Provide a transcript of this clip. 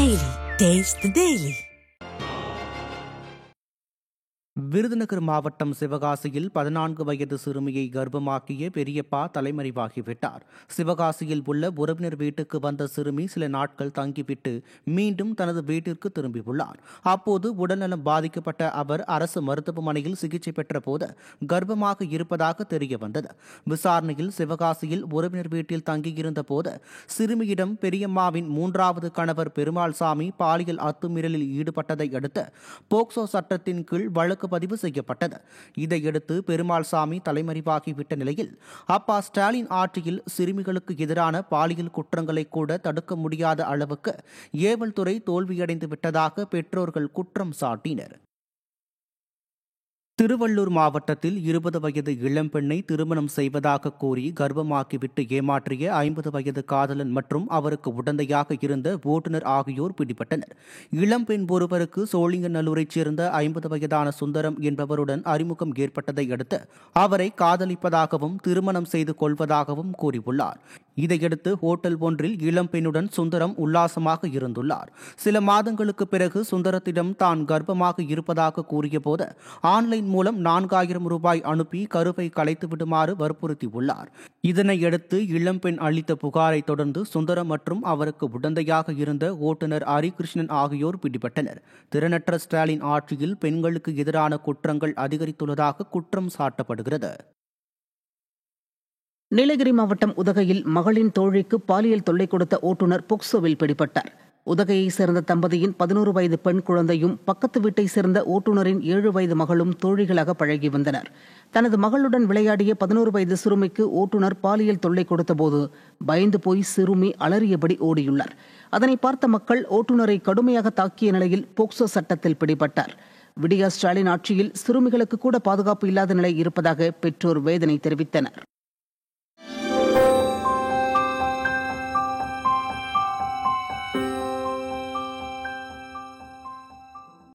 Daily. Taste the Daily. Virudhunagar மாவட்டம் சிவகாசியில் 14 வயது சிறுமியை கர்ப்பமாக்கிய பெரியப்பா தலைமறைவாகிவிட்டார். சிவகாசியில் உள்ள உறவினர் வீட்டுக்கு வந்த சிறுமி சில நாட்கள் தங்கிவிட்டு மீண்டும் தனது வீட்டிற்கு திரும்பியுள்ளார். அப்போது உடல்நலம் பாதிக்கப்பட்ட அவர் அரசு மருத்துவமனையில் சிகிச்சை பெற்ற போது கர்ப்பமாக இருப்பதாக தெரிய வந்தது. விசாரணையில் சிவகாசியில் உறவினர் வீட்டில் தங்கியிருந்த போது சிறுமியிடம் பெரியம்மாவின் 3வது கணவர் பெருமாள்சாமி பாலியல் அத்துமீறலில் ஈடுபட்டதை அடுத்து போக்சோ சட்டத்தின் கீழ் வழக்கு பதிவு செய்யப்பட்டது. இதையடுத்து பெருமாள்சாமி தலைமறைவாகிவிட்ட நிலையில் அப்பா ஸ்டாலின் ஆட்சியில் சிறுமிகளுக்கு எதிரான பாலியல் குற்றங்களை கூட தடுக்க முடியாத அளவுக்கு ஏவல் துறை தோல்வியடைந்து விட்டதாக பெற்றோர்கள் குற்றம் சாட்டினர். திருவள்ளூர் மாவட்டத்தில் 20 வயது இளம்பெண்ணை திருமணம் செய்வதாக கூறி கர்ப்பமாக்கிவிட்டு ஏமாற்றிய 50 வயது காதலன் மற்றும் அவருக்கு உடந்தையாக இருந்த ஓட்டுநர் ஆகியோர் பிடிபட்டனர். இளம்பெண் ஒருவருக்கு சோழிங்கநல்லூரைச் சேர்ந்த 50 வயதான சுந்தரம் என்பவருடன் அறிமுகம் ஏற்பட்டதை அடுத்து அவரை காதலிப்பதாகவும் திருமணம் செய்து கொள்வதாகவும் கூறியுள்ளார். இதையடுத்து ஹோட்டல் ஒன்றில் இளம்பெண்ணுடன் சுந்தரம் உல்லாசமாக இருந்துள்ளார். சில மாதங்களுக்கு பிறகு சுந்தரத்திடம் தான் கர்ப்பமாக இருப்பதாக கூறியபோது ஆன்லைன் மூலம் 4000 ரூபாய் அனுப்பி கருவை கலைத்து விடுமாறு வற்புறுத்தியுள்ளார். இதனையடுத்து இளம்பெண் அளித்த புகாரை தொடர்ந்து சுந்தரம் மற்றும் அவருக்கு உடந்தையாக இருந்த ஓட்டுநர் ஹரிகிருஷ்ணன் ஆகியோர் பிடிபட்டனர். திறனற்ற ஸ்டாலின் ஆட்சியில் பெண்களுக்கு எதிரான குற்றங்கள் அதிகரித்துள்ளதாக குற்றம் சாட்டப்படுகிறது. நீலகிரி மாவட்டம் உதகையில் மகளின் தோழிக்கு பாலியல் தொல்லை கொடுத்த ஓட்டுநர் போக்சோவில் பிடிபட்டார். உதகையைச் சேர்ந்த தம்பதியின் 11 வயது பெண் குழந்தையும் பக்கத்து வீட்டைச் சேர்ந்த ஓட்டுநரின் 7 வயது மகளும் தோழிகளாக பழகி வந்தனர். தனது மகளுடன் விளையாடிய 11 வயது சிறுமிக்கு ஓட்டுநர் பாலியல் தொல்லை கொடுத்தபோது பயந்து போய் சிறுமி அலறியபடி ஓடியுள்ளார். அதனை பார்த்த மக்கள் ஓட்டுநரை கடுமையாக தாக்கிய நிலையில் போக்சோ சட்டத்தில் பிடிபட்டார். விடியா ஸ்டாலின் ஆட்சியில் சிறுமிகளுக்கு கூட பாதுகாப்பு இல்லாத நிலை இருப்பதாக பெற்றோர் வேதனை தெரிவித்தனர்.